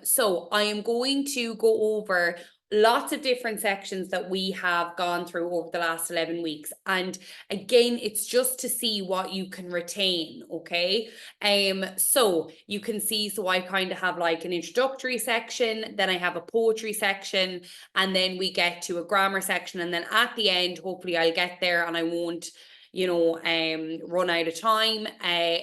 So I am going to go over lots of different sections that we have gone through over the last 11 weeks. And again, it's just to see what you can retain, okay? So you can see, so I kind of have like an introductory section, then I have a poetry section, and then we get to a grammar section, and then at the end, hopefully I'll get there and I won't run out of time,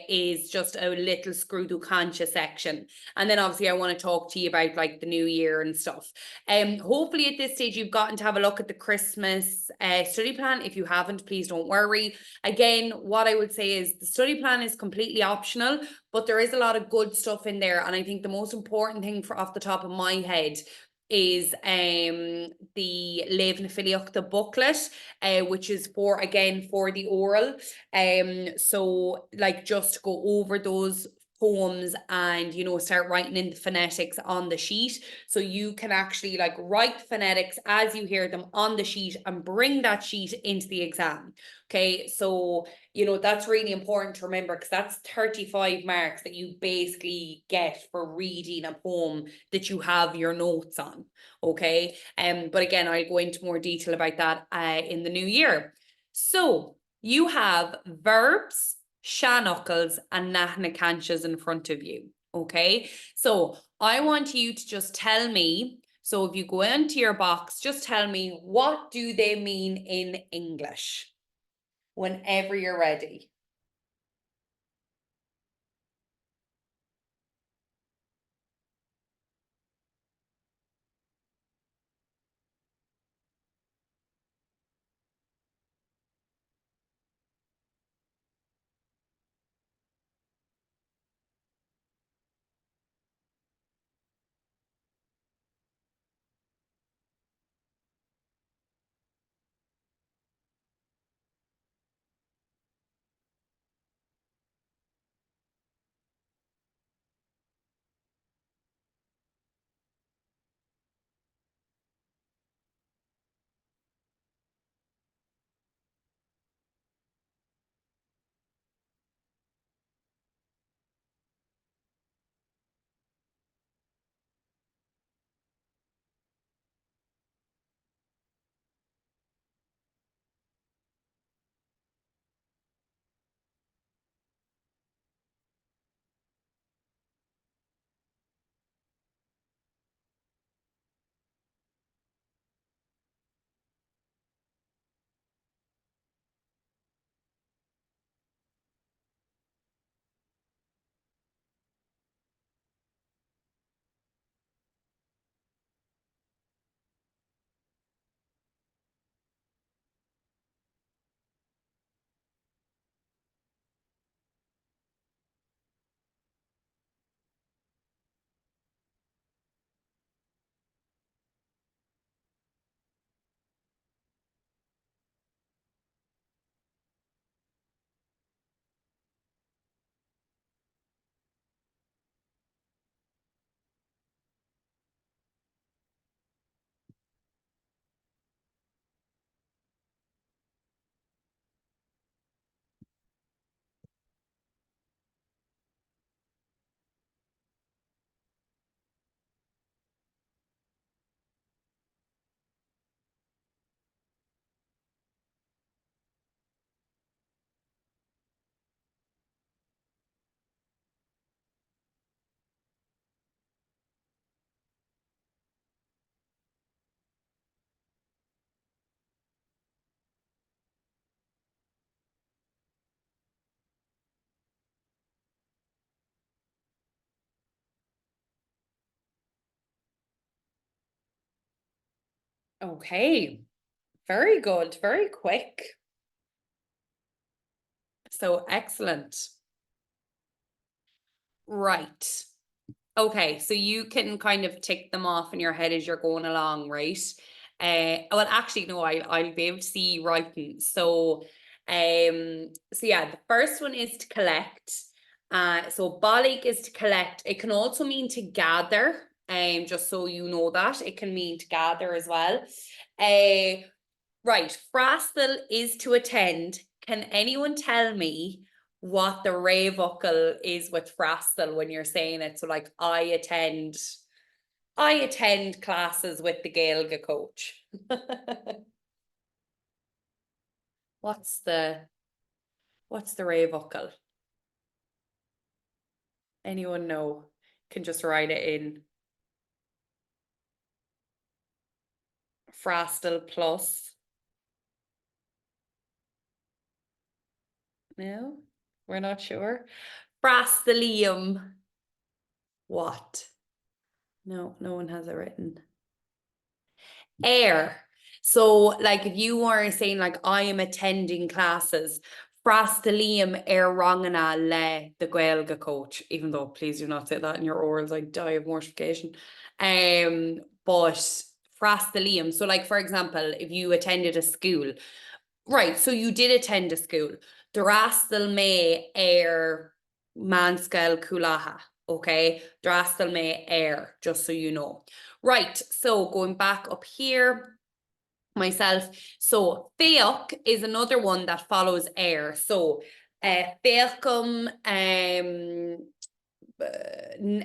is just a little screw do cancha section. And then obviously I want to talk to you about like the new year and stuff. Hopefully at this stage you've gotten to have a look at the Christmas study plan. If you haven't, please don't worry. Again, what I would say is the study plan is completely optional, but there is a lot of good stuff in there. And I think the most important thing off the top of my head is the Lev na Filiochta booklet, which is for the oral. So like just to go over those poems and start writing in the phonetics on the sheet, so you can actually like write the phonetics as you hear them on the sheet and bring that sheet into the exam. Okay, so that's really important to remember, because that's 35 marks that you basically get for reading a poem that you have your notes on. Okay, but again, I'll go into more detail about that in the new year. So you have verbs, shannuckles, and nahnacanchas in front of you. Okay, so I want you to just tell me. So if you go into your box, just tell me, what do they mean in English whenever you're ready. Okay, very good, very quick. So excellent. Right. Okay, so you can kind of tick them off in your head as you're going along, right? Well, actually, no, I'll be able to see you writing. So yeah, the first one is to collect. So balig is to collect. It can also mean to gather. Just so you know that it can mean to gather as well. Right, frastal is to attend. Can anyone tell me what the révocail is with freastal when you're saying it. So like I attend classes with the Gaeilge coach. What's the révocail? Anyone know? Can just write it in. Freastal plus. No, we're not sure. Frastalium. What? No, no one has it written. Air. So like if you were saying like I am attending classes, frastalium air rangana le the Gaeilge coach, even though please do not say that in your orals, I die of mortification. But frastalium. So like for example, if you attended a school, right, so you did attend a school. Drastal me air manscal kulaha. Okay, drastal me air, just so you know. Right, so going back up here, myself. So feoc is another one that follows air. So feocum,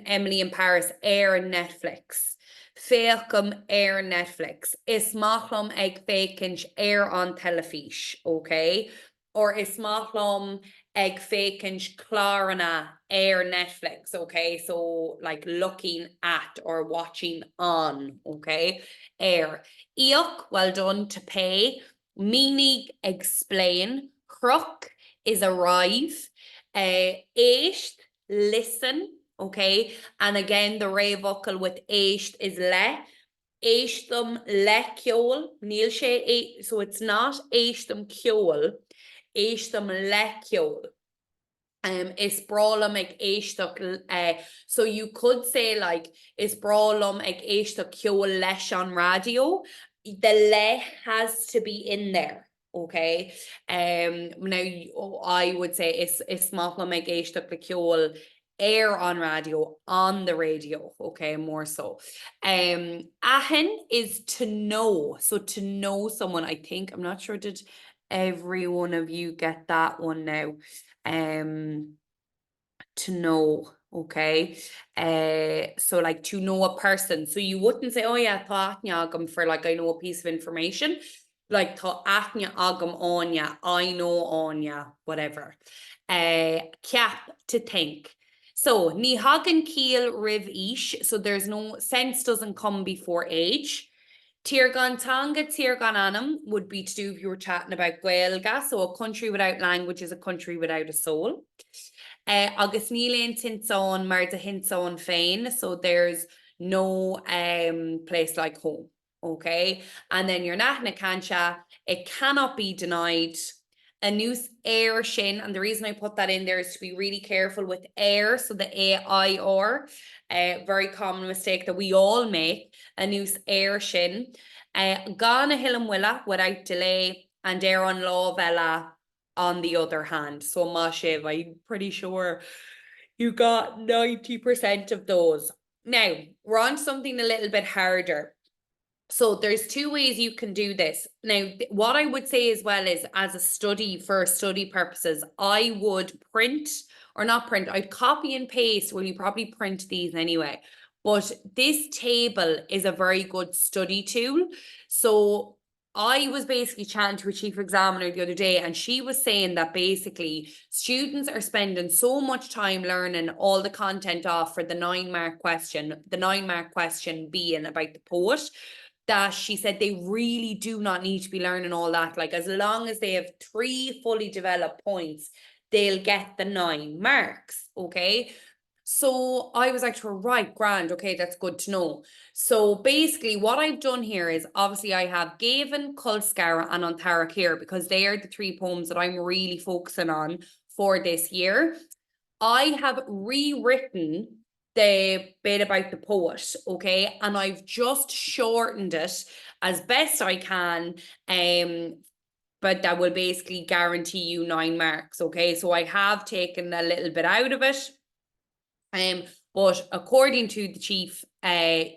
Emily in Paris, air Netflix. Feocum air Netflix. Is machlum ag fécinch air on telefís, okay? Or is machlum ag fécinch clarana air Netflix, okay? So like looking at or watching on, okay? Air. Iok, well done, to pay. Meaning, explain. Crook is arrive. Eish, listen, okay? And again, the révocail with éist is le. Éistum le ceol, níl sé, so it's not éistum ceol, éistum le ceol. Is brolum ag éisteach, so you could say like is brolum ag éisteach ceol leis on radio. The le has to be in there, okay? Now I would say is machlum ag éisteach le ceol air on radio, on the radio, okay, more so. Ahen is to know, so to know someone. I think, I'm not sure, did every one of you get that one now? To know, okay? So like to know a person. So you wouldn't say, oh yeah, tá agam for like I know a piece of information. Like tá agam anya, I know anya, whatever. Cap, to think. So ni hagan kiel riv ish. So there's no sense, doesn't come before age. Tirgan tanga, tirgan anam would be to do if you were chatting about Gaeilge. So a country without language is a country without a soul. Agus níléon tinson mar de hinson féin, so there's no place like home, okay? And then your nachna cancha, it cannot be denied. A noose air shin, and the reason I put that in there is to be really careful with air, so the A-I-R, very common mistake that we all make, a noose air shin. Gana hilam willa, without delay, and air on law vela, on the other hand. So Mashiv, I'm pretty sure you got 90% of those. Now, we're on something a little bit harder. So there's two ways you can do this. Now, what I would say as well is, as a study, for study purposes, I would print, or not print, I'd copy and paste. Well, you probably print these anyway. But this table is a very good study tool. So I was basically chatting to a chief examiner the other day, and she was saying that basically students are spending so much time learning all the content off for the 9-mark question, the 9-mark question being about the poet, that she said they really do not need to be learning all that. Like as long as they have 3 fully developed points, they'll get the 9 marks, okay? So I was like to her, right, grand, okay, that's good to know. So basically what I've done here is, obviously I have Gavin, Culscara and Antara here, because they are the 3 poems that I'm really focusing on for this year. I have rewritten the bit about the poet, okay, and I've just shortened it as best I can, but that will basically guarantee you 9 marks, okay? So I have taken a little bit out of it, but according to the chief,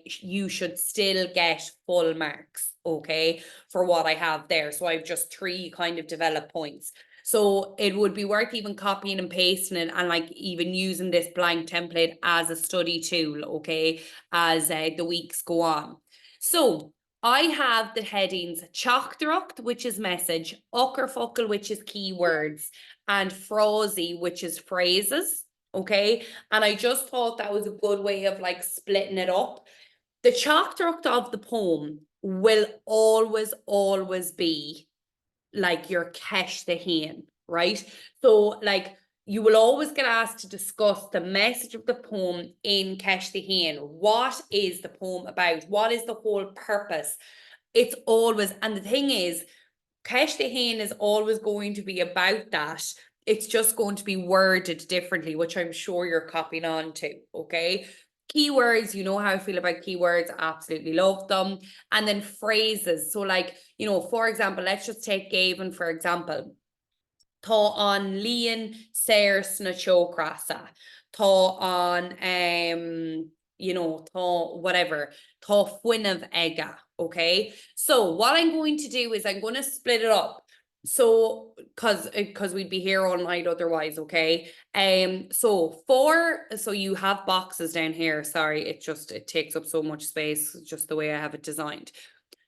you should still get full marks, okay, for what I have there. So I've just 3 kind of developed points. So it would be worth even copying and pasting it and like even using this blank template as a study tool, okay, as the weeks go on. So I have the headings Ceachtarach, which is message, Uckerfuckle, which is keywords, and Frosy, which is phrases, okay? And I just thought that was a good way of like splitting it up. The Ceachtarach of the poem will always be like your Kesh the Hain, right? So like you will always get asked to discuss the message of the poem in Kesh the Hain. What is the poem about? What is the whole purpose? It's always, and the thing is, Kesh the Hain is always going to be about that. It's just going to be worded differently, which I'm sure you're copying on to, okay? Keywords, you know how I feel about keywords, absolutely love them. And then phrases. So like, for example, let's just take Gavin, for example. Tá an líon séir sna teocrasa. Tá an tá whatever. Tá fuinmh ega. Okay. So what I'm going to do is I'm going to split it up. So because we'd be here all night otherwise, okay. So you have boxes down here. Sorry, it takes up so much space, just the way I have it designed.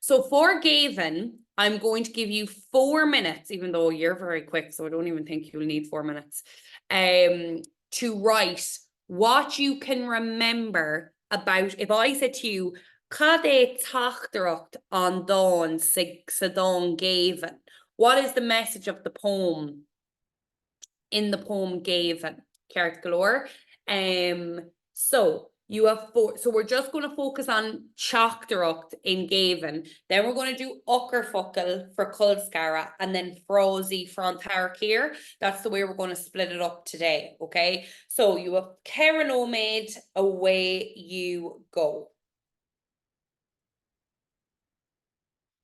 So for Gavin, I'm going to give you 4 minutes, even though you're very quick, so I don't even think you'll need 4 minutes, to write what you can remember about. If I said to you, Cad é teachtarach an dáin sa dán Gavin, what is the message of the poem in the poem Gavin? Ceart galore. So you have 4. So we're just going to focus on Ceachtarach in Gavin. Then we're going to do Uckerfuckle for Culscara, and then Frosy from Tarkir. That's the way we're going to split it up today. Okay. So you have Kerenomade, away you go.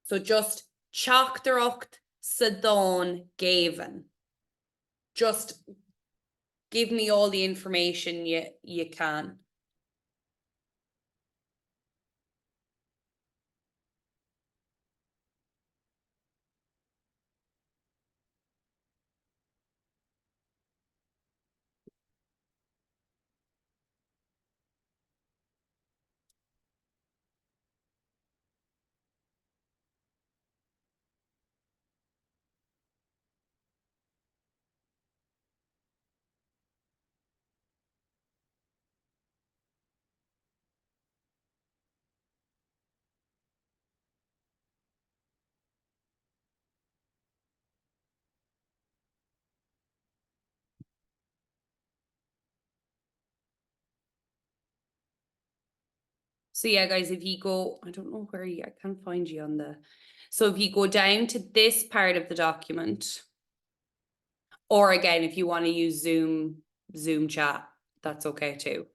So just Ceachtarach sa dán Gavin. Just give me all the information you can. So yeah, guys, if you go, I don't know where I can't find you on so if you go down to this part of the document, or again, if you want to use Zoom chat, that's okay too.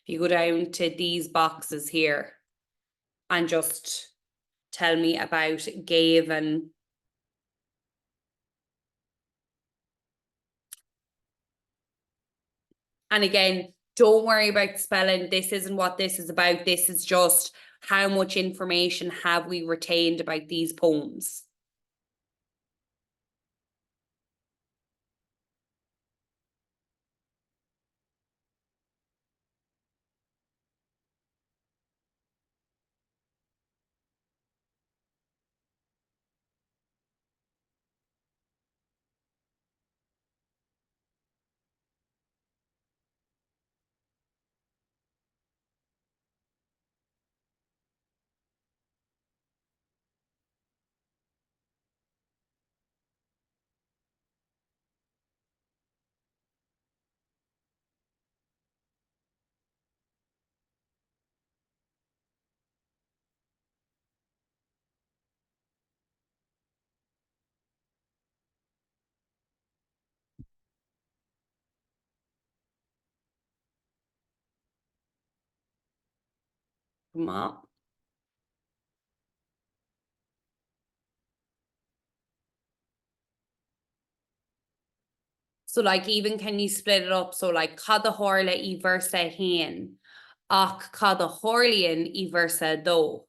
If you go down to these boxes here and just tell me about Gavin. And again, don't worry about spelling. This isn't what this is about. This is just how much information have we retained about these poems. Come on. So like even can you split it up? So like cad a háirle I versa hain, ach cad a hárlaíonn I versa dó.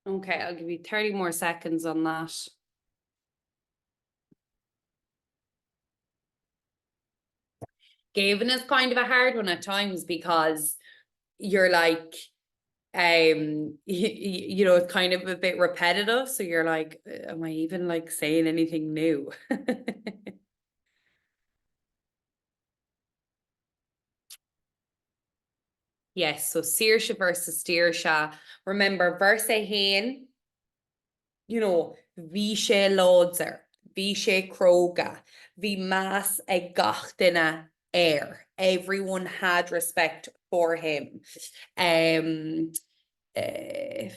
Okay, I'll give you 30 more seconds on that. Gavin is kind of a hard one at times because you're like, it's kind of a bit repetitive. So you're like, am I even like saying anything new? Yes, so Saoirse versus Saoirse. Remember, versa hain, bhí sé láidir, bhí sé cróga, bhí más ag gach duine air. Everyone had respect for him. Um, uh,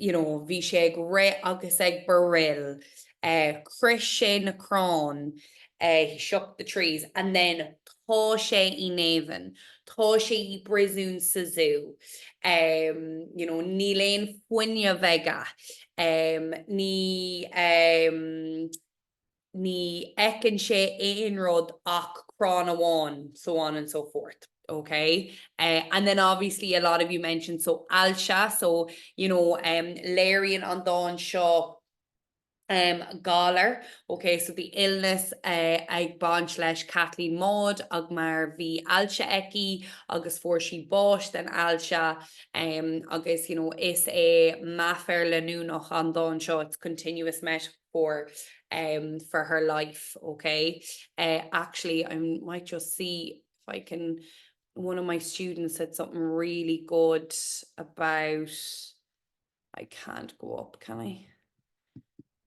bhí sé ag ré agus ag baril, Chris sé na crán, he shook the trees, and then tá sé I navan, tá sé I brisún sa zoo, ní léon fuine vega, ní ecin sé éonrod ach crán amháin, so on and so forth. Okay. And then obviously a lot of you mentioned so Alsha, so Larian an Dawn Shaw, galar. Okay, so the illness ag banch leis Kathleen Maud ag mar bhí alse eki agus for si bosh den alse agus is é mafer lenú noch an don seo, it's continuous metaphor for her life. Okay, actually I might just see if I can. One of my students said something really good about. I can't go up, can I?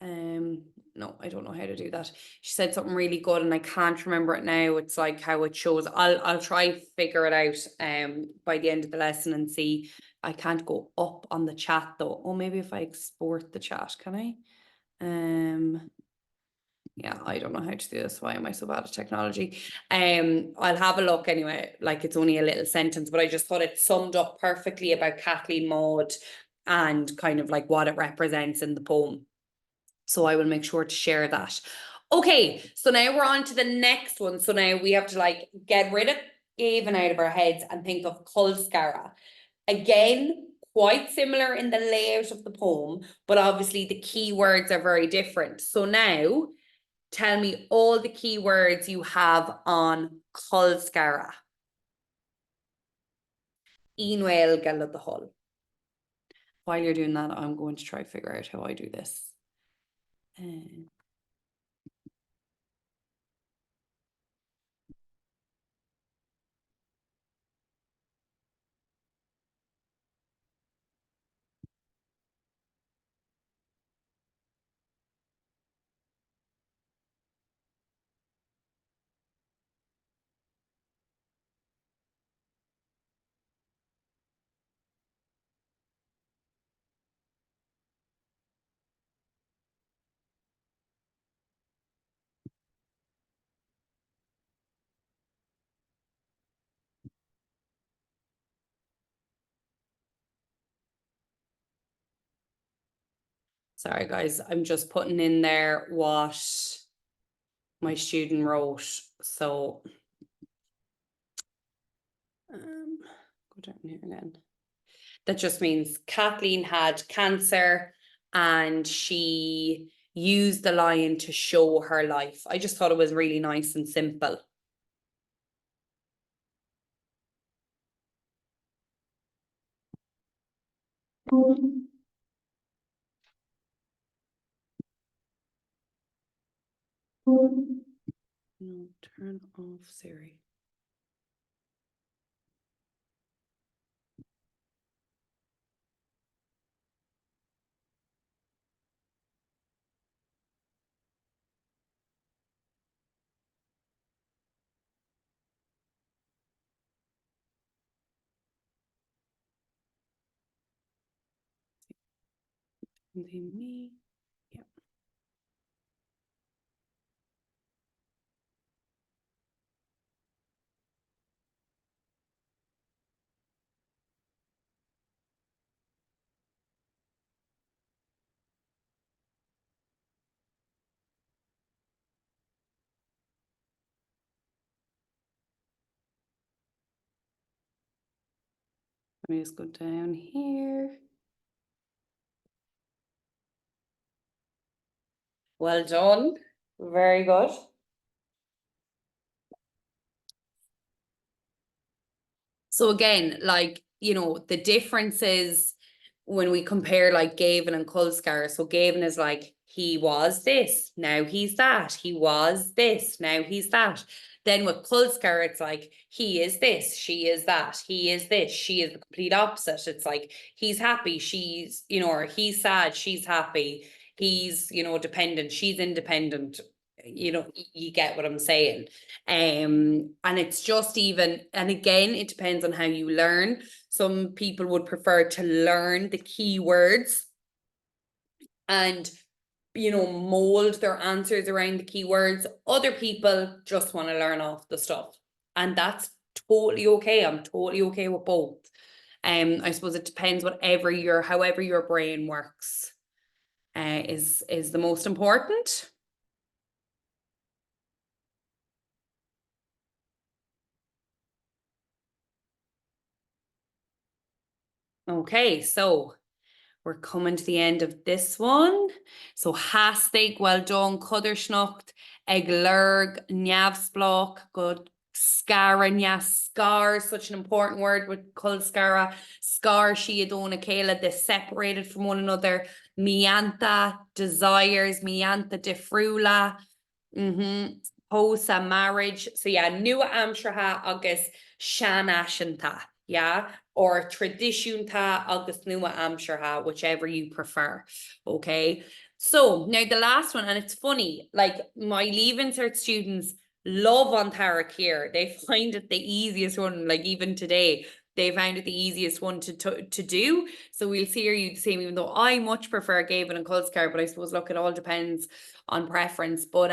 No, I don't know how to do that. She said something really good and I can't remember it now. It's like how it shows. I'll try figure it out by the end of the lesson and see. I can't go up on the chat though. Oh, maybe if I export the chat, can I? Yeah, I don't know how to do this. Why am I so bad at technology? I'll have a look anyway. Like it's only a little sentence, but I just thought it summed up perfectly about Kathleen Maud and kind of like what it represents in the poem. So I will make sure to share that. Okay, so now we're on to the next one. So now we have to like get rid of Gavin out of our heads and think of Kulskara. Again, quite similar in the layout of the poem, but obviously the key words are very different. So now tell me all the key words you have on Kulskara. Inwell Galad the Hull. While you're doing that, I'm going to try to figure out how I do this. Sorry, guys, I'm just putting in there what my student wrote. So, go down here again. That just means Kathleen had cancer and she used the lion to show her life. I just thought it was really nice and simple. No, turn off Siri. Me. Yeah. Let me just go down here. Well done. Very good. So again, like, the difference is when we compare like Gavin and Kulskar. So Gavin is like, he was this, now he's that. He was this, now he's that. Then with Kulskar, it's like, he is this, she is that, he is this, she is the complete opposite. It's like, he's happy, she's, or he's sad, she's happy. He's, dependent, she's independent. You get what I'm saying. And it's just even, and again, it depends on how you learn. Some people would prefer to learn the keywords and, mold their answers around the keywords. Other people just want to learn off the stuff. And that's totally okay. I'm totally okay with both. I suppose it depends however your brain works, is the most important. Okay, so we're coming to the end of this one. So hastig, well done, Kuddersnucht, Eglerg, Njavsblok, good. Scara, scar, such an important word with Kulskara. Scar, Shiadona, Kayla, they're separated from one another. Mianta, desires, Mianta, defrula. Posa, marriage. So yeah, Nua Amshraha, August, Shanashanta. Yeah, or Traditionta August Nua Amshraha, whichever you prefer. Okay. So now the last one, and it's funny, like my Leaving Cert students love Antara here. They find it the easiest one, like even today. They found it the easiest one to do. So we'll see you the same, even though I much prefer Gavin and Kulskar, but I suppose look, it all depends on preference. But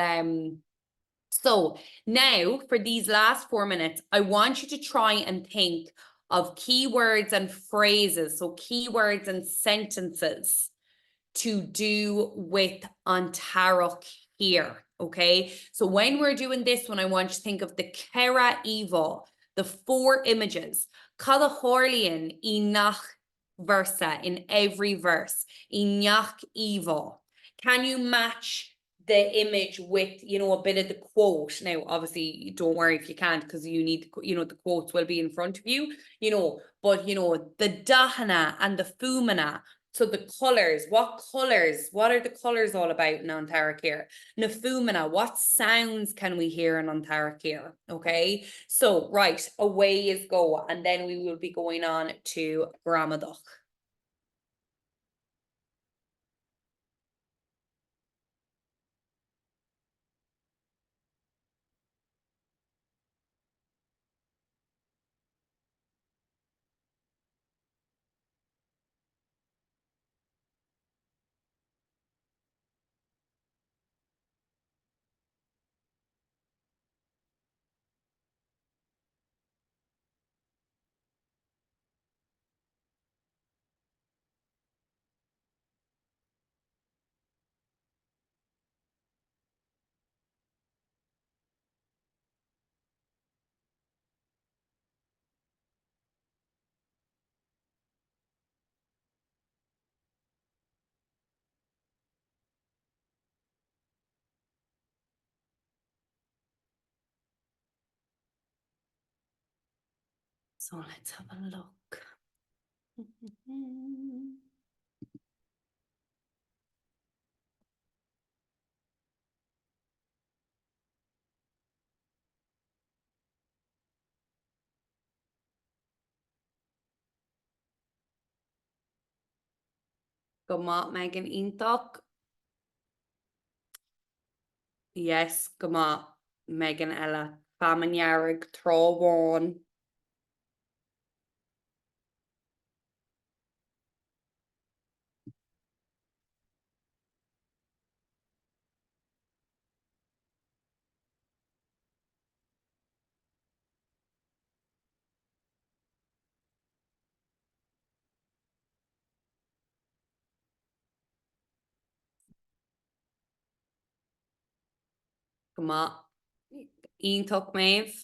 so now for these last 4 minutes, I want you to try and think of keywords and phrases. So keywords and sentences to do with Antarok here. Okay. So when we're doing this one, I want you to think of the Kera Evo, the 4 images. Cada Horlian inach versa in every verse. Inach Evo. Can you match the image with, a bit of the quote? Now, obviously, don't worry if you can't, because you need, the quotes will be in front of you, but, the Dahana and the Fumana. So the colors, what are the colors all about in Antarctica here? Nafumana, what sounds can we hear in Antarctica here? Okay, so right, away is go, and then we will be going on to Gramadach. So let's have a look. Go mat Megan Intok. Yes, go mat Megan Ella. Famanyarig, Throwborn. Go mat Intok Maeve.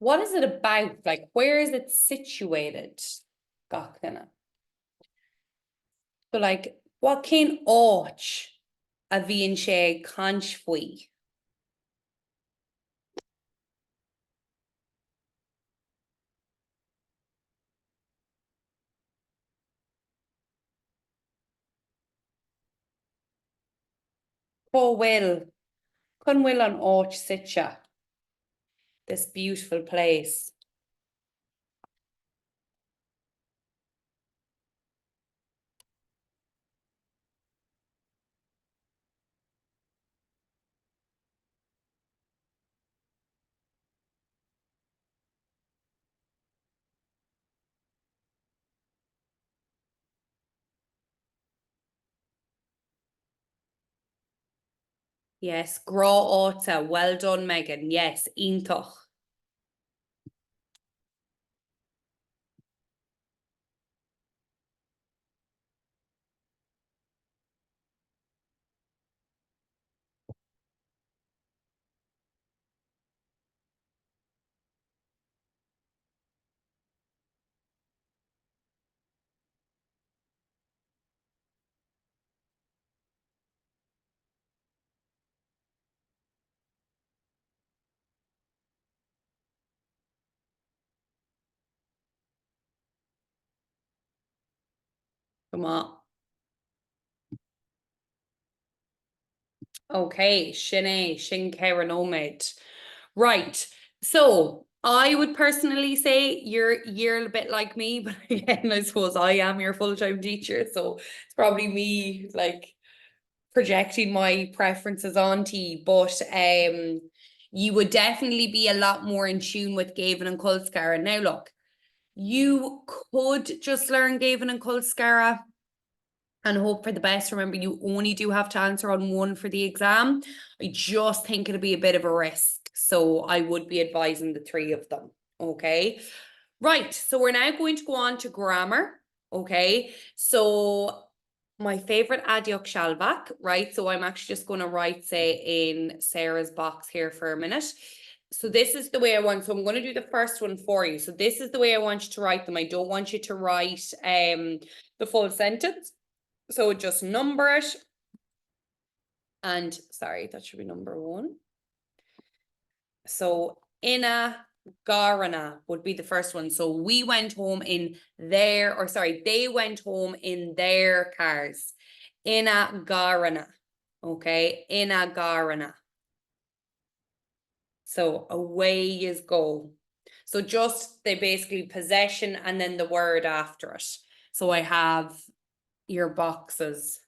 What is it about? Like, where is it situated? Gachna. So, like, what cén áit a bhíonn sé caint faoi? Có bhfuil, chun bhfuil an áit site, this beautiful place. Yes, grá áta. Well done, Megan. Yes, iontoch. Come on. Okay, Sinead, Sin Karen Omid. Right. So I would personally say you're a bit like me, but again, I suppose I am your full-time teacher. So it's probably me like projecting my preferences onto you. But you would definitely be a lot more in tune with Gavin and Kulskara. Now look, you could just learn Gavin and Kulskara and hope for the best. Remember, you only do have to answer on one for the exam. I just think it'll be a bit of a risk. So I would be advising the three of them. Okay. Right. So we're now going to go on to grammar. Okay. So my favorite adiok shalvak, right? So I'm actually just going to write, say, in Sarah's box here for a minute. So this is the way I want. So I'm going to do the first one for you. So this is the way I want you to write them. I don't want you to write the full sentence. So just number it. And sorry, that should be number one. So Ina Garana would be the first one. So we went home in their, or sorry, they went home in their cars. Ina Garana. Okay, Ina Garana. So away you go. So just they basically possession and then the word after it. So I have your boxes.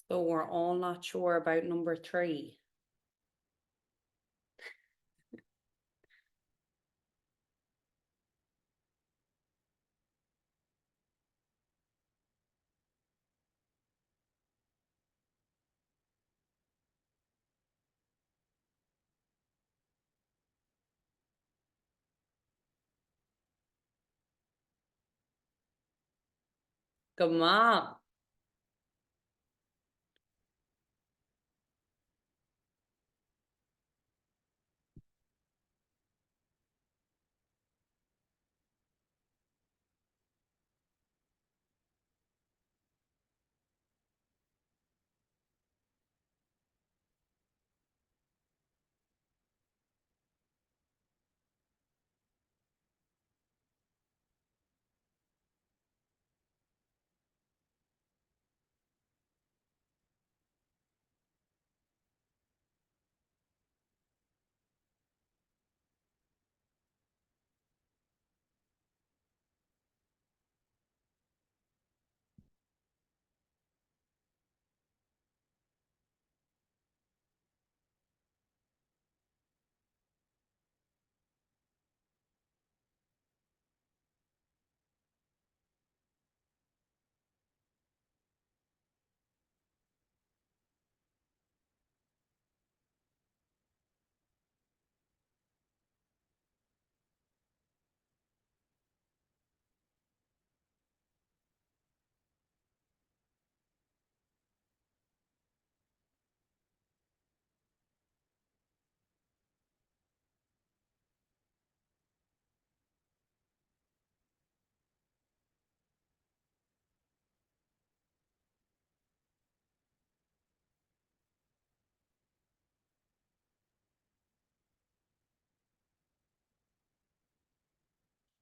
So we're all not sure about number 3. Come on.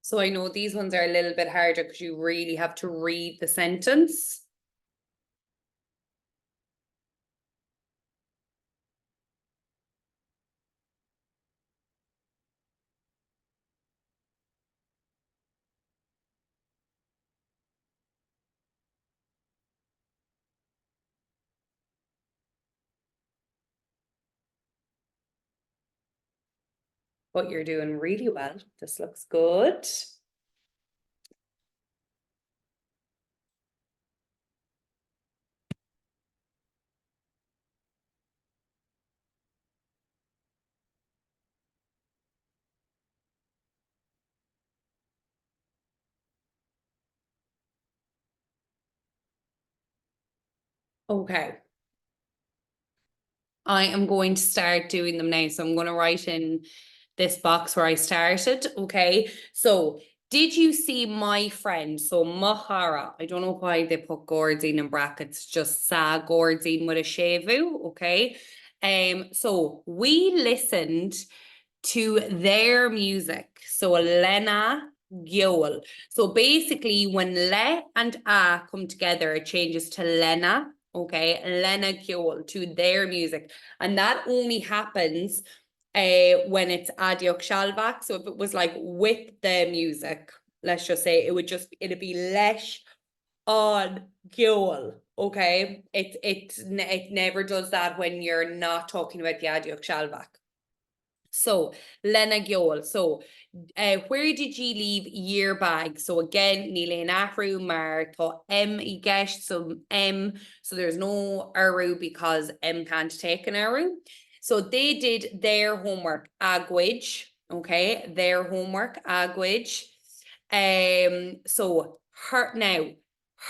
So I know these ones are a little bit harder because you really have to read the sentence. But you're doing really well. This looks good. Okay. I am going to start doing them now. So I'm going to write in this box where I started. Okay. So did you see my friend? So Mahara. I don't know why they put Gordine in brackets, just Sa Gordine with a Shevu. Okay. So we listened to their music. So Lena Gyol. So basically, when Le and A come together, it changes to Lena. Okay, Lena Gyol to their music, and that only happens when it's Adiok Shalvak. So if it was like with the music, let's just say it'd be Lesh on Gyol. Okay, it never does that when you're not talking about the Adiok Shalvak. So, Lena Gyol. So, where did you leave year bag? So again, Níl Ahru mar M I guess. So M. So there's no Aru because M can't take an Aru. So they did their homework, Agwij. Okay, their homework, Agwij. So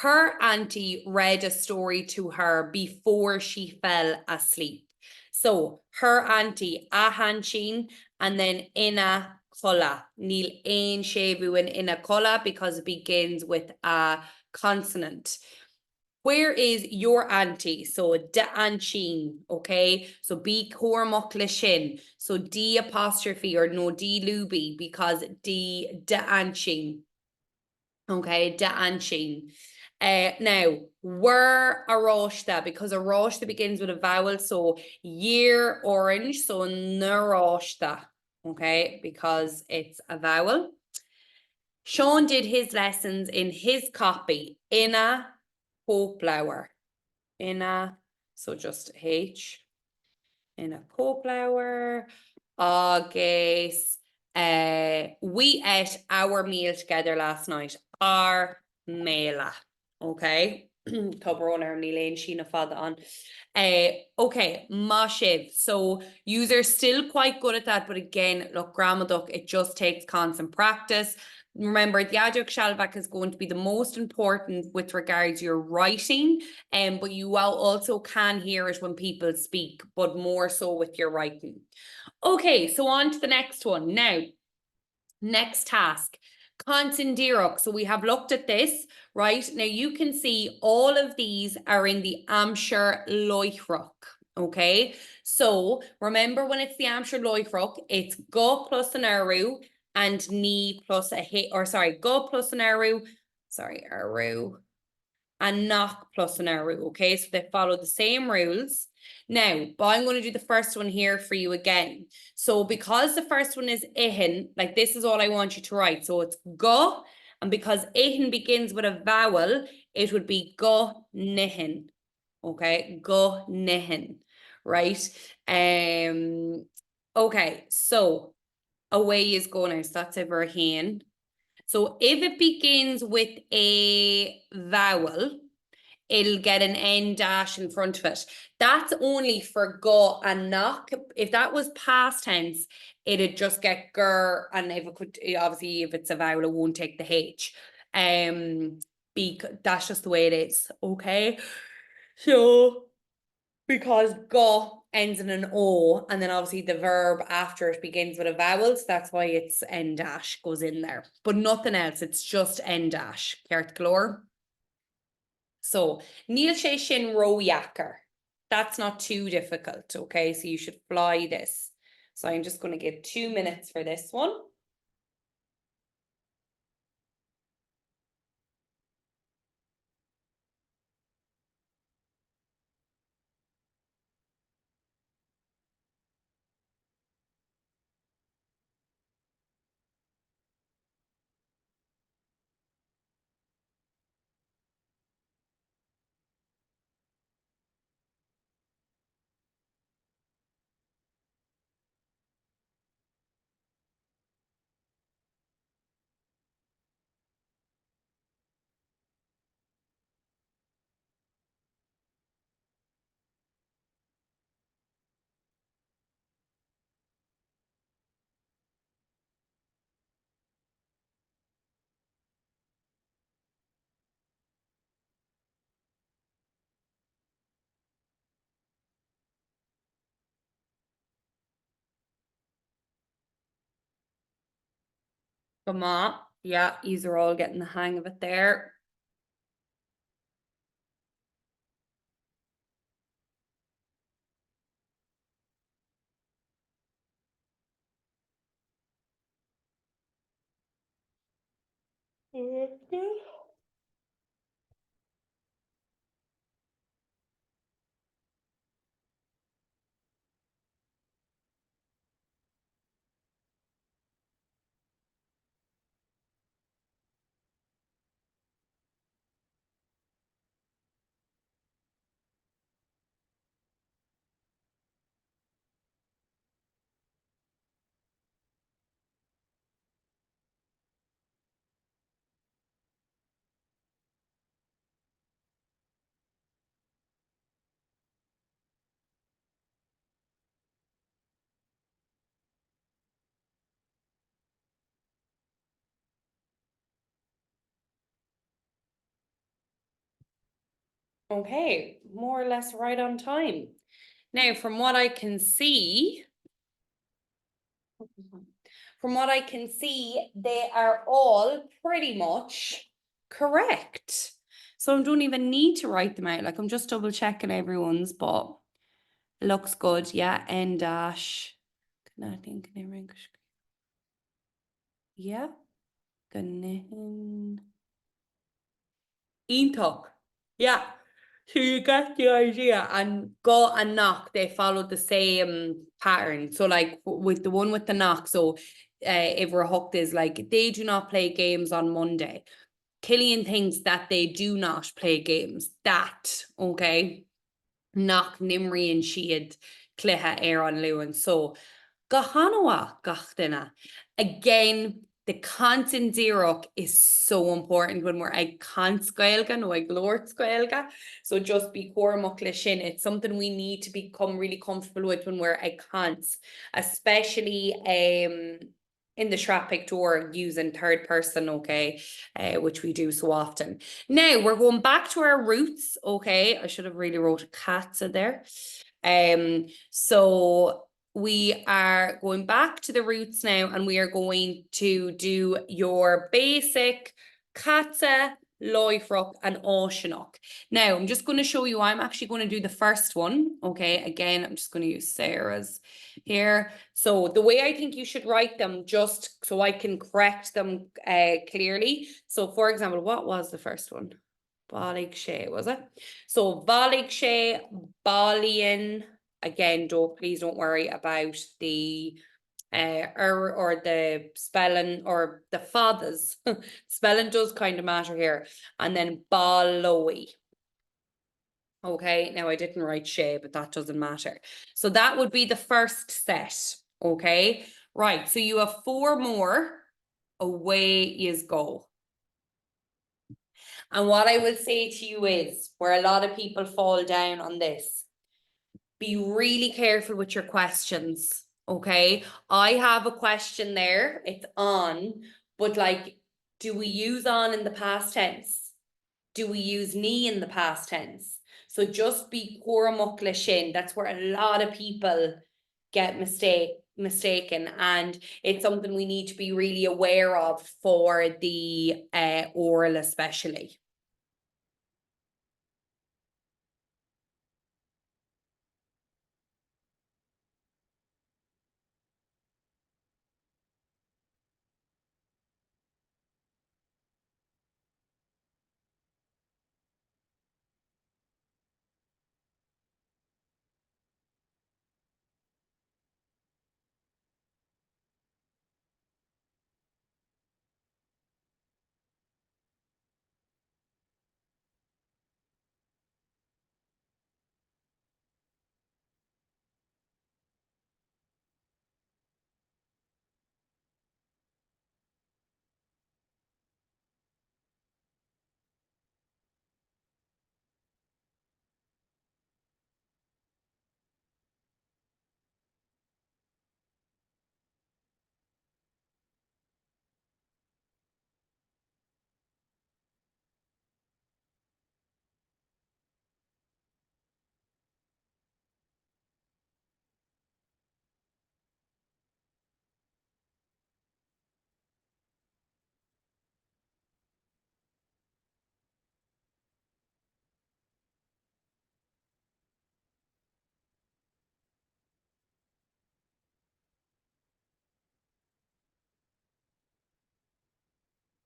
her auntie read a story to her before she fell asleep. So her auntie Ahanchin and then Ina Kola. Neil Ain Shevu and Ina Kola because it begins with a consonant. Where is your auntie? So da anchin, okay? So B cormok shin. So D apostrophe or no D luby because D da anchin. Okay, da anchin. Now, were aroshta, because aroshta begins with a vowel, so year orange, so naroshta, okay, because it's a vowel. Sean did his lessons in his copy, in a hope flower, in a So just H in a co-flower. Agus. We ate our meal together last night. Our mela. Okay. Cover our meal in Sheena fada on. Okay, Mashiv. So you're still quite good at that, but again, look, Gramaduk, it just takes constant practice. Remember, the Adjok Shalvak is going to be the most important with regards to your writing, but you also can hear it when people speak, but more so with your writing. Okay, so on to the next one. Now, next task. Contendiruk. So we have looked at this, right? Now you can see all of these are in the Amshire Loichruk. Okay, so remember when it's the Amshire Loichruk, it's go plus an Aru and ni plus a hit, or sorry, go plus an Aru, sorry, Aru and knock plus an Aru. Okay, so they follow the same rules. Now, but I'm going to do the first one here for you again. So because the first one is ihin, like this is all I want you to write. So it's go, and because ihin begins with a vowel, it would be go nihin. Okay, go nihin, right? Okay, so away is go now. So that's a verhin. So if it begins with a vowel, it'll get an N dash in front of it. That's only for go and knock. If that was past tense, it'd just get gur, and if it could, obviously, if it's a vowel, it won't take the H. That's just the way it is. Okay. So because go ends in an O, and then obviously the verb after it begins with a vowel, so that's why it's N dash goes in there. But nothing else, it's just N dash. Ceart glór. So, níl sé sin royacker. That's not too difficult, okay? So you should fly this. So I'm just going to give 2 minutes for this one. Come on. Yeah, these are all getting the hang of it there. Okay, more or less right on time. Now, from what I can see, they are all pretty much correct. So I don't even need to write them out. Like I'm just double checking everyone's, but it looks good. Yeah, N dash. Yeah. Íntoch. Yeah. So you get the idea, and go and knock, they follow the same pattern. So like with the one with the knock, so Ivra Hooked is like, they do not play games on Monday. Killian thinks that they do not play games. That, okay? nach nimrion siad cluthe ar an luúin. So go hanua gach duine. Again, the content zero is so important when we're ag canscailga no ag glórscailga. So just be cormach le sin. It's something we need to become really comfortable with when we're ag cants, especially in the Shrap Pictor using third person, okay, which we do so often. Now we're going back to our roots, okay. I should have really wrote a katza there. So we are going back to the roots now, and we are going to do your basic katza, loifrock, and oshinok. Now I'm just going to show you, I'm actually going to do the first one, okay. Again, I'm just going to use Sarah's here. So the way I think you should write them, just so I can correct them clearly. So for example, what was the first one? Balig sé, was it? So Balig sé, Balian. Again, please don't worry about the or the spelling or the fathers. Spelling does kind of matter here. And then Balloy. Okay, now I didn't write Shay, but that doesn't matter. So that would be the first set. Okay, right. So you have 4 more. Away is go. And what I will say to you is, where a lot of people fall down on this, be really careful with your questions. Okay, I have a question there. It's on, but like, do we use on in the past tense? Do we use ni in the past tense? So just be cuaramach shin. That's where a lot of people get mistaken, and it's something we need to be really aware of for the oral especially.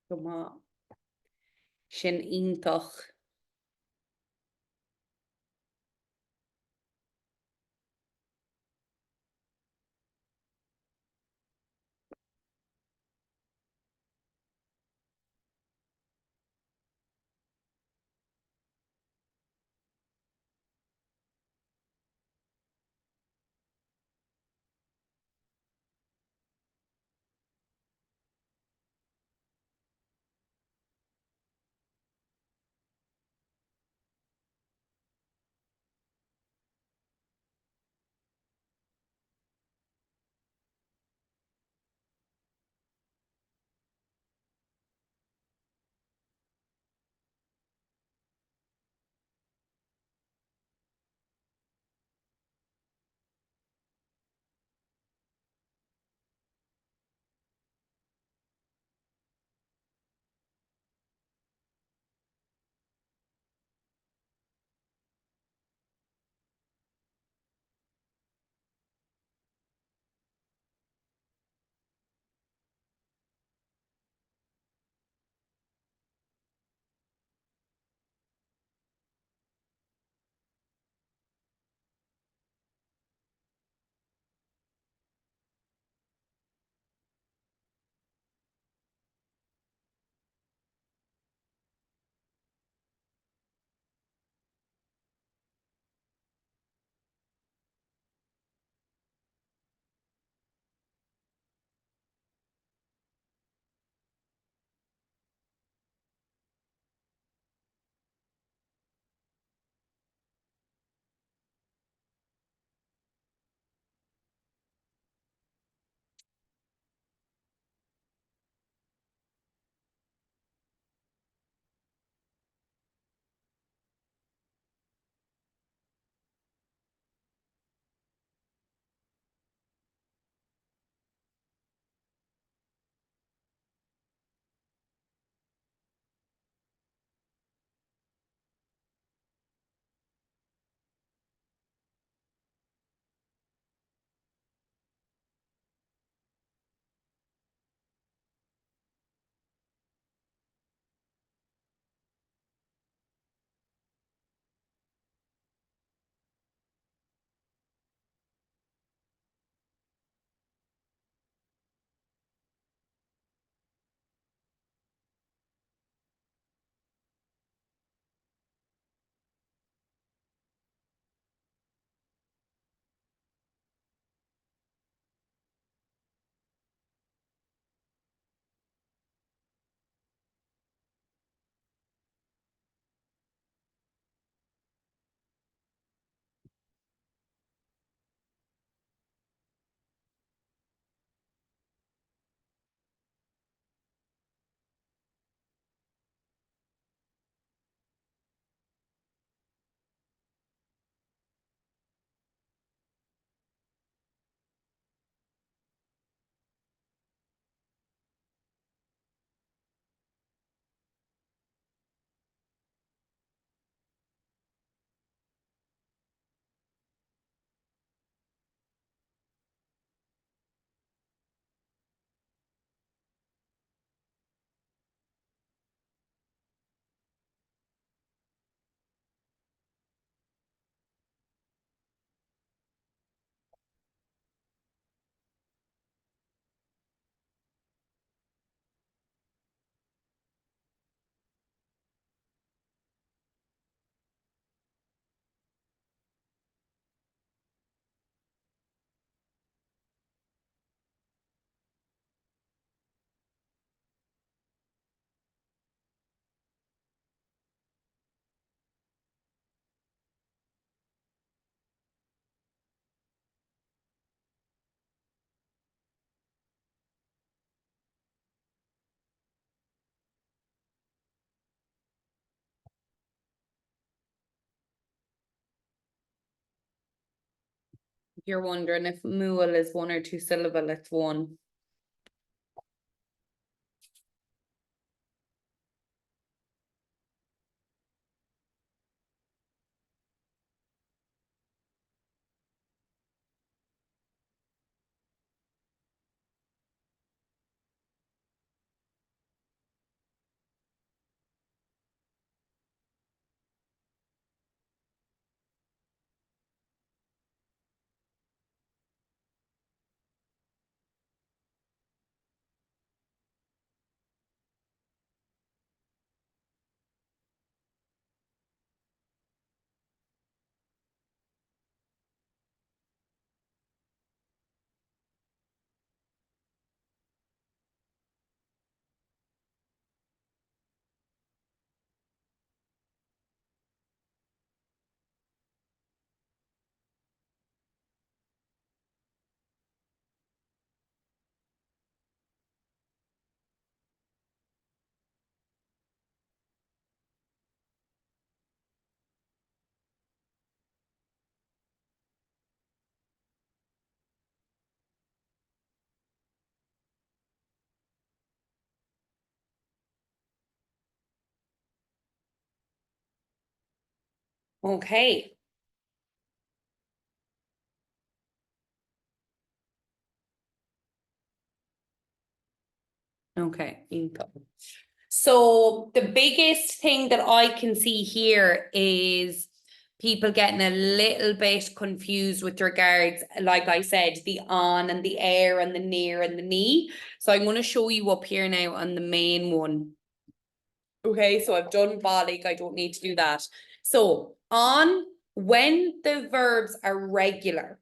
Come on. Sin iontoch. you're wondering if mual is one or two syllable, it's one. Okay. Okay. Income. So the biggest thing that I can see here is people getting a little bit confused with regards, like I said, the on and the air and the near and the knee. So I'm going to show you up here now on the main one. Okay, so I've done bollock, I don't need to do that. So on, when the verbs are regular,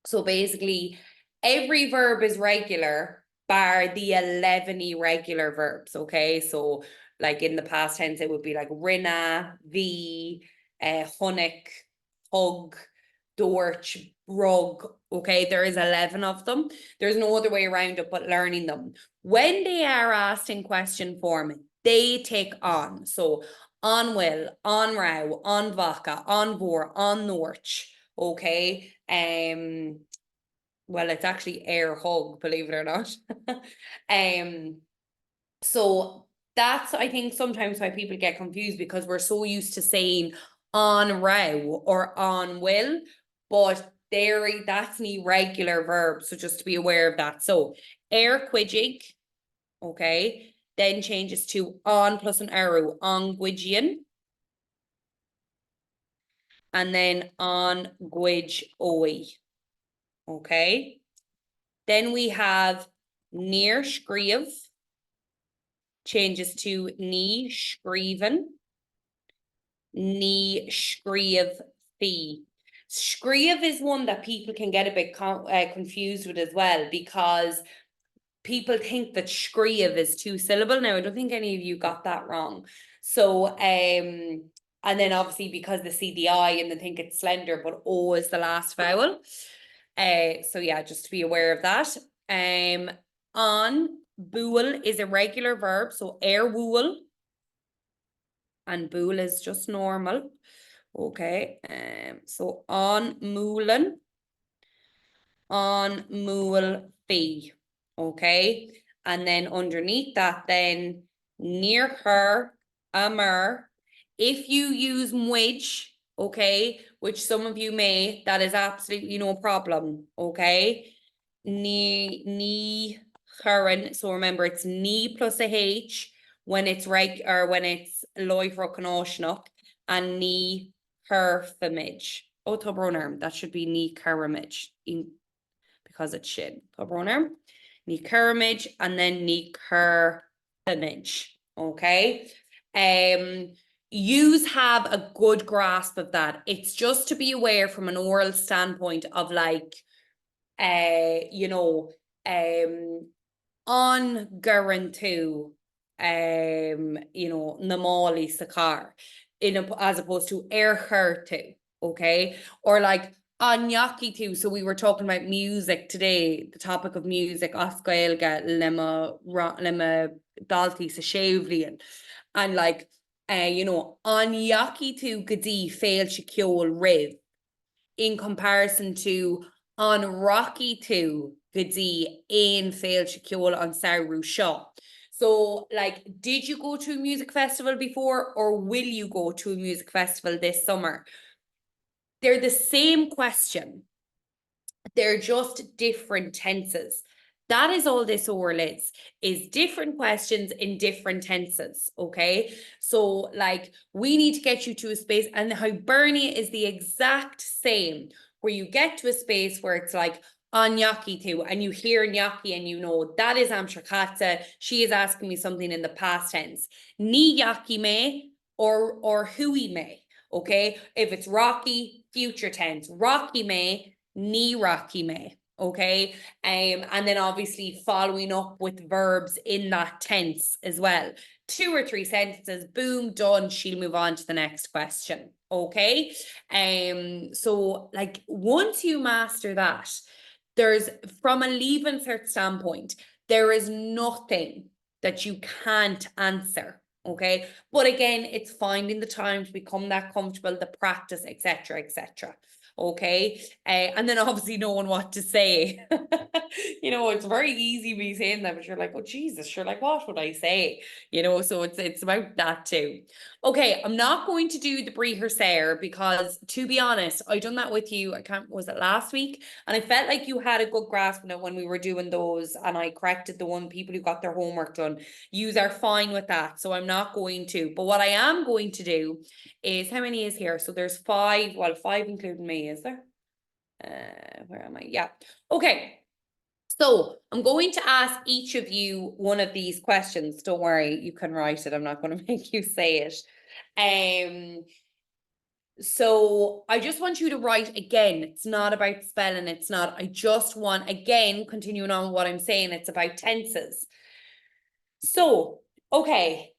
so basically every verb is regular bar the 11 irregular verbs, okay? So like in the past tense, it would be like rinna, the, hunnic, hug, dorch, rug, okay? There is 11 of them. There's no other way around it but learning them. When they are asked in question form, they take on. So on will, on row, on vaca, on vor, on norch, okay? Well, it's actually air hug, believe it or not. So that's, I think, sometimes why people get confused, because we're so used to saying on row or on will, but that's an irregular verb, so just to be aware of that. So air quidgig, okay, then changes to on plus an arrow, on gwidgian, and then on gwidge oi, okay. Then we have near skriv, changes to ni skriven, ni skriv fi. Skriv is one that people can get a bit confused with as well, because people think that skriv is two syllable. Now, I don't think any of you got that wrong. So, and then obviously because they see the I and they think it's slender, but O is the last vowel. So yeah, just to be aware of that. On, bool is a regular verb, so air wool, and bool is just normal. Okay, so on moolen, on mool fee. Okay, and then underneath that, then near her, amer. If you use mwidge, okay, which some of you may, that is absolutely no problem. Okay, ni current. So remember, it's ni plus a h when it's or when it's loifrocanoshnuk, and ni herfamage. Oh, tobronerm. That should be ni caramage because it's shin. Tobronerm, ni caramage, and then ni caramage. Okay. Yous have a good grasp of that. It's just to be aware from an oral standpoint of like, you know, on guarantu, you know, namali sakar, as opposed to erhertu, okay? Or like anyaki too. So we were talking about music today, the topic of music, oscailga lema dalti sa shavlian. And like, you know, anyaki too gadi fail shikiol riv. in comparison to an Rocky tú godi ein féil ceol an saoirú seo. So, like, did you go to a music festival before, or will you go to a music festival this summer? They're the same question. They're just different tenses. That is all this oral is different questions in different tenses, okay? So, like, we need to get you to a space, and the Hibernia is the exact same, where you get to a space where it's like, on Nyaki too, and you hear Nyaki and you know that is Amshakata. She is asking me something in the past tense. Ni Yaki me or hui me, okay? If it's Rocky, future tense. Rocky me, ni Rocky me, okay? And then obviously following up with verbs in that tense as well. 2 or 3 sentences, boom, done. She'll move on to the next question, okay? So like once you master that, there's, from a leaving cert standpoint, there is nothing that you can't answer, okay? But again, it's finding the time to become that comfortable, the practice, etc., etc. Okay, and then obviously knowing what to say. You know, it's very easy me saying that, but you're like, oh Jesus, you're like, what would I say? You know, so it's about that too. Okay, I'm not going to do the Brie Hersair because, to be honest, I done that with you. I can't, was it last week? And I felt like you had a good grasp on it when we were doing those, and I corrected the one people who got their homework done. Yous are fine with that, so I'm not going to. But what I am going to do is, how many is here? So there's 5, well, 5 including me, is there? Where am I? Yeah. Okay. So I'm going to ask each of you one of these questions. Don't worry, you can write it. I'm not going to make you say it. So I just want you to write again. It's not about spelling. It's not, I just want, again, continuing on what I'm saying, it's about tenses. So, okay.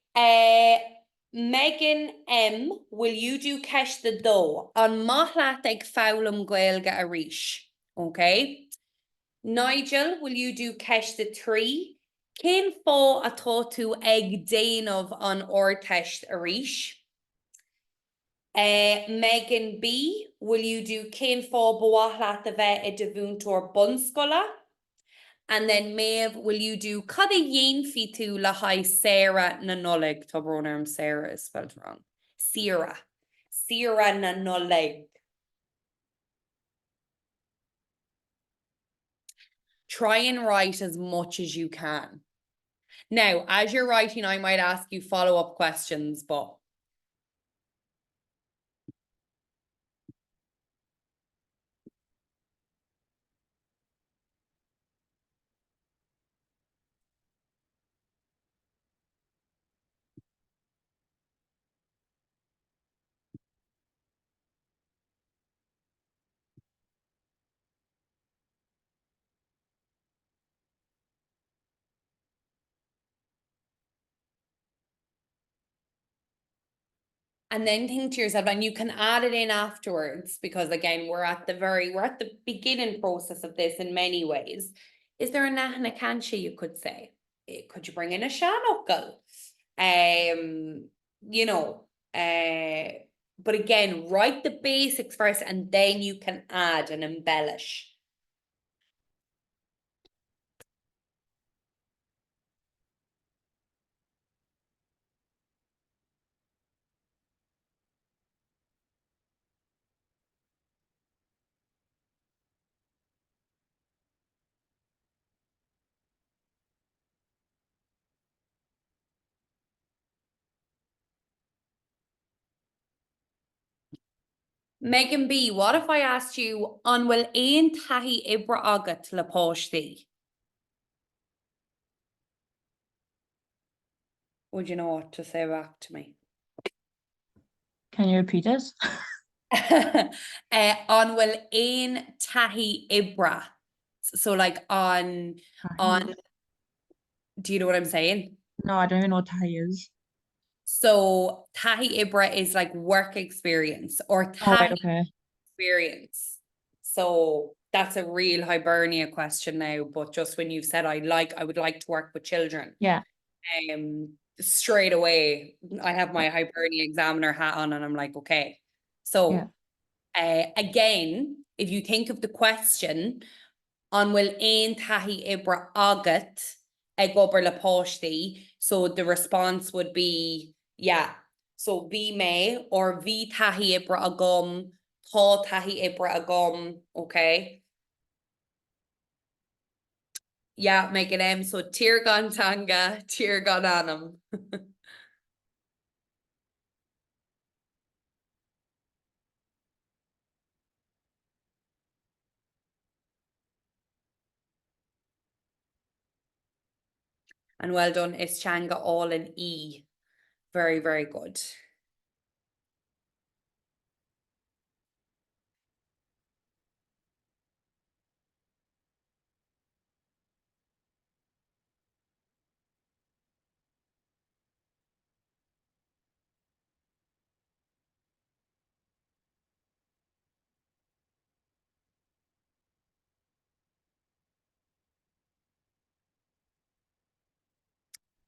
Megan M, will you do Kesh the Do? An maithleat ag fálam gaeilge a ríis. Okay. Nigel, will you do Kesh the Tree? Cén fó atá tú ag déanamh an orteist a ríis? Megan B, will you do cén fó buaithleat a bheith I dubhuntúir bunscola? And then Maeve, will you do cad a dhéanfaí tú le haidh Sarah na nolig? Tá brónarm Sarah is spelled wrong. Sarah. Sarah na nolig. Try and write as much as you can. Now, as you're writing, I might ask you follow-up questions, but and then think to yourself, and you can add it in afterwards, because again, we're at the beginning process of this in many ways. Is there a nahna cancha you could say? Could you bring in a shanokal? You know, but again, write the basics first and then you can add and embellish. Megan B, what if I asked you on will ein tahi ibra agat le páistí? Would you know what to say back to me? Can you repeat it? On will ein tahi ibra. So like on, do you know what I'm saying? No, I don't even know what Thai is. So tahi ibra is like work experience or Oh, right, tahi okay. experience. So that's a real Hibernia question now, but just when you've said I would like to work with children. Yeah. Straight away I have my Hibernia examiner hat on and I'm like, okay. So Again, if you think of the question, an bhfuil aon taithí oibre agat ag obair le páistí, so the response would be, yeah, so bhí mé or bhí taithí oibre agam, tá taithí oibre agam, okay? Yeah, Megan M. So tír gan tanga, tír gan anam. And well done, it's Changa all in E. Very, very good.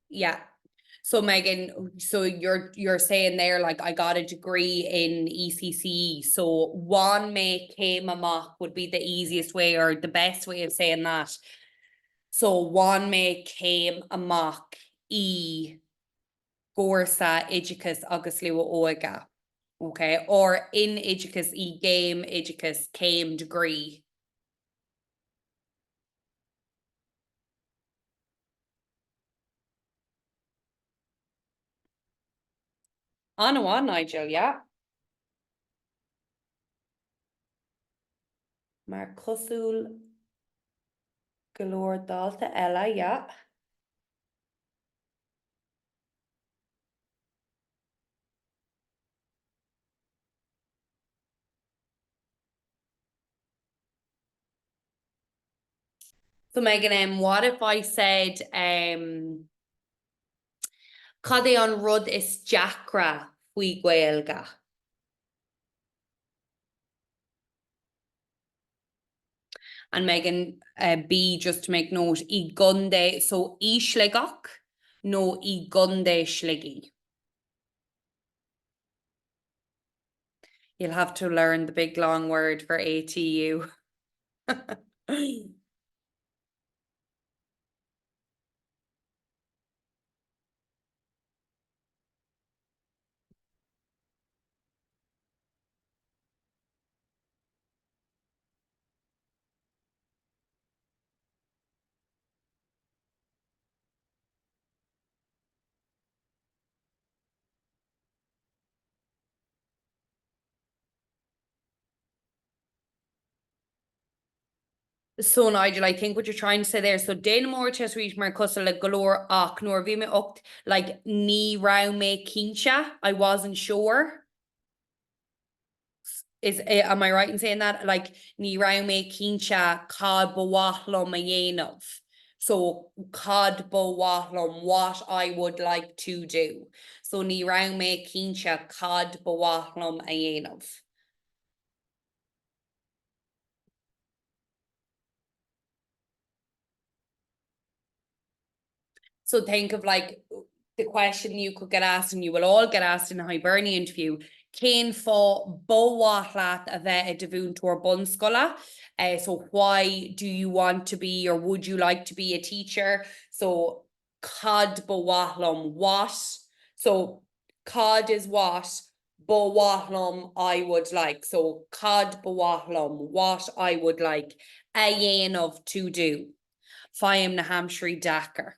Yeah. So Megan, so you're saying there like I got a degree in ECCE. So one make came amach would be the easiest way or the best way of saying that. So one make came amach E gorsa idicus agus liwa oiga. Okay. Or in idicus E game idicus came degree. On one, Nigel, yeah. Mar cosúil golóir dalta eile, yeah. So Megan, what if I said cad é an rud is deacra faoi Gaeilge? And Megan, B, just to make note, I gunde, so I sligach, no I gunde sligi. You'll have to learn the big long word for ATU. So Nigel, I think what you're trying to say there, so Dana mór te reach mar costal le galore ach nor vi me ocht like ni rau me kincha. I wasn't sure. Am I right in saying that? Like ni rau me kincha cod bawahlo mayenov. So cod bawahlo, what I would like to do. So ni rau me kincha cod bawahlo mayenov. So think of like the question you could get asked, and you will all get asked in a Hibernia interview. Cén fá bóhathleat a bheith a dibún tuair bunscola. So why do you want to be or would you like to be a teacher? So cad bóhathlum, what? So cad is what? Bóhathlum I would like. So cad bóhathlum, what I would like. A dhéanamh to do. Fáim na hamshrí Dakar.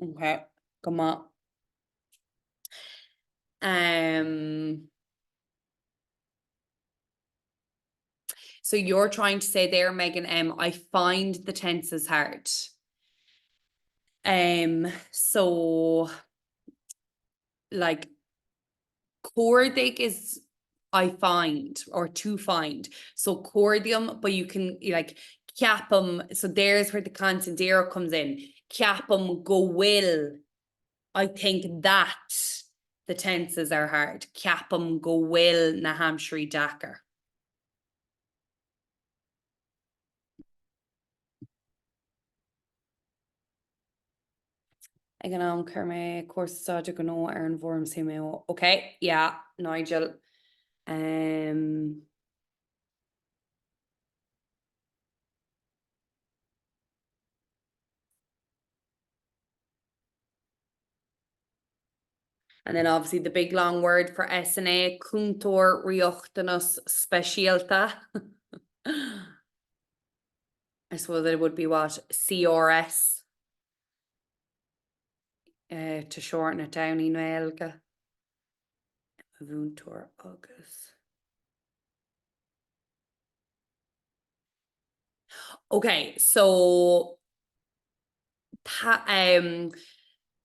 Okay, come on. So you're trying to say there, Megan I find the tenses hard. So like cordic is I find or to find. So cordium, but you can like capum. So there's where the consonant era comes in. Capum go will. I think that the tenses are hard. Capum go will na hamshri Dakar. Ag an am chuir mé cuasaide go nó ar an bhórm sé mé. Okay, yeah, Nigel. And then obviously the big long word for SNA, Cúntóir Riachtanas Speisialta. I suppose it would be what? CRS. To shorten it down in Gaeilge. Bhúntóir agus. Okay, so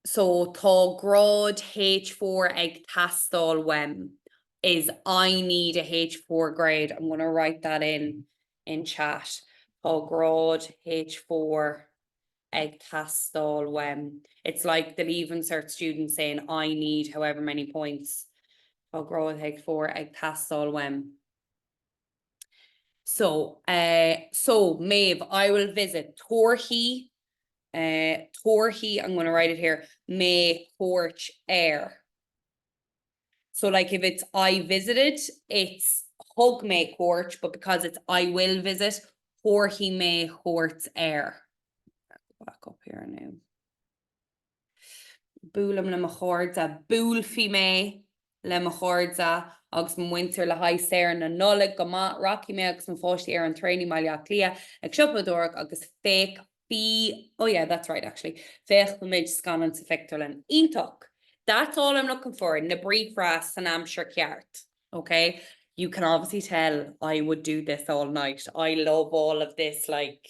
so tá grád H4 ag tastal wem is I need a H4 grade. I'm going to write that in chat. Tá grád H4 ag tastal wem. It's like the Leaving Cert student saying I need however many points. Tá grád H4 ag tastal wem. So Maeve, I will visit Torhi. Torhi, I'm going to write it here. May Porch Air. So like if it's I visited, it's Hug May Court, but because it's I will visit, Torhi May Horts Air. Back up here now. Búlam le machorda, búlfi me le machorda, agus mon winter le high ser na nolig goma rocky me agus mon fósti air an training malia clia, ag siopmadorg agus fake fee. Oh yeah, that's right actually. Fech mid scanan sa fictorlin. Intok. That's all I'm looking for. Na brief ras and Amshire Kiart. Okay. You can obviously tell I would do this all night. I love all of this, like,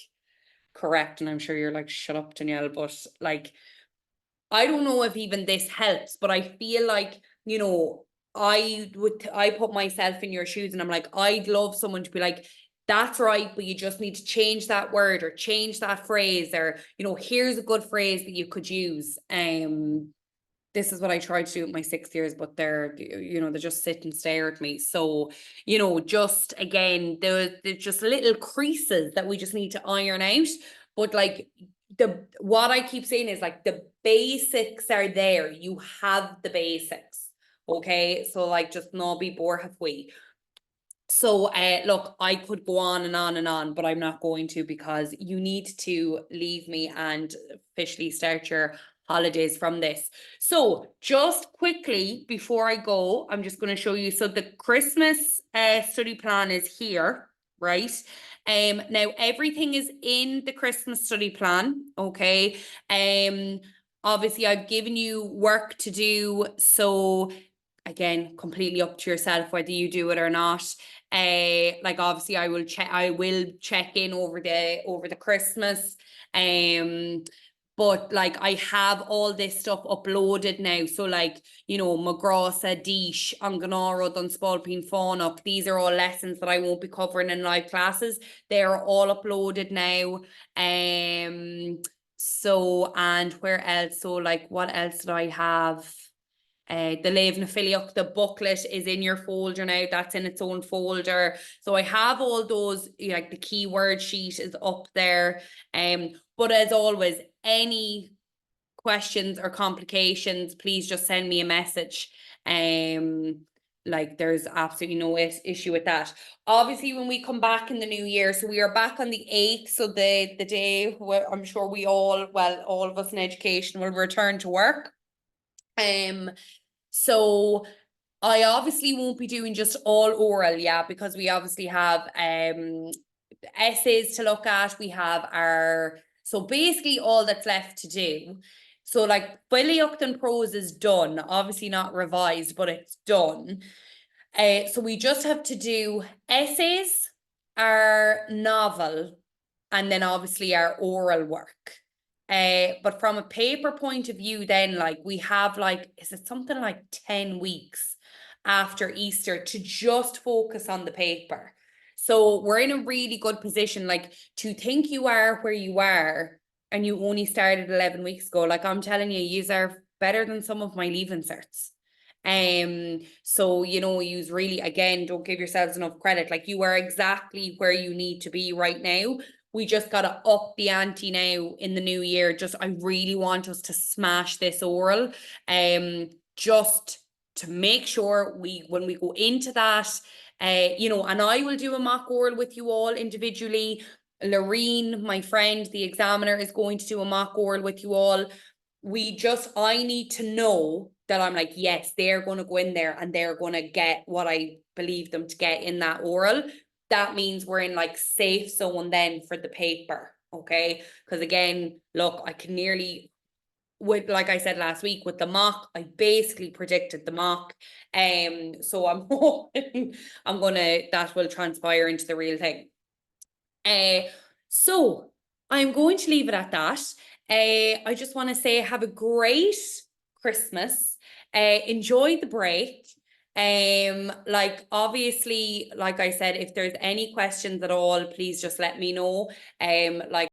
correct. And I'm sure you're like, shut up, Danielle. But like, I don't know if even this helps, but I feel like, you know, I put myself in your shoes and I'm like, I'd love someone to be like, that's right, but you just need to change that word or change that phrase, or, you know, here's a good phrase that you could use. This is what I tried to do with my 6 years, but they're, you know, they just sit and stare at me. So, you know, just again, there's just little creases that we just need to iron out. But like what I keep saying is like the basics are there. You have the basics. Okay. So like just not be bored halfway. So look, I could go on and on and on, but I'm not going to, because you need to leave me and officially start your holidays from this. So just quickly before I go, I'm just going to show you. So the Christmas study plan is here, right? Now everything is in the Christmas study plan. Okay. Obviously I've given you work to do. So again, completely up to yourself whether you do it or not. Like obviously I will check in over the Christmas. But like I have all this stuff uploaded now. So like, you know, Magrasa, Dish, Anganaro, Dunspalpin, Fawnuk, these are all lessons that I won't be covering in live classes. They're all uploaded now. So, and where else? So like, what else did I have? The Leibna Filiach, the booklet is in your folder now. That's in its own folder. So I have all those, like the keyword sheet is up there. But as always, any questions or complications, please just send me a message. Like there's absolutely no issue with that. Obviously, when we come back in the new year, so we are back on the 8th, so the day where I'm sure all of us in education will return to work. So I obviously won't be doing just all oral, yeah, because we obviously have essays to look at. We have so basically all that's left to do. So like Filiocht and prose is done, obviously not revised, but it's done. So we just have to do essays, our novel, and then obviously our oral work. But from a paper point of view, then like we have like, is it something like 10 weeks after Easter to just focus on the paper? So we're in a really good position, like to think you are where you are and you only started 11 weeks ago. Like I'm telling you, you are better than some of my leaving certs. So, you know, use really, again, don't give yourselves enough credit. Like you are exactly where you need to be right now. We just got to up the ante now in the new year. Just, I really want us to smash this oral. Just to make sure when we go into that, you know, and I will do a mock oral with you all individually. Loreen, my friend, the examiner, is going to do a mock oral with you all. I need to know that I'm like, yes, they're going to go in there and they're going to get what I believe them to get in that oral. That means we're in like safe zone then for the paper. Okay. Because again, look, I can nearly, with, like I said last week with the mock, I basically predicted the mock. So I'm hoping that will transpire into the real thing. So I'm going to leave it at that. I just want to say have a great Christmas. Enjoy the break. Like obviously, like I said, if there's any questions at all, please just let me know. Like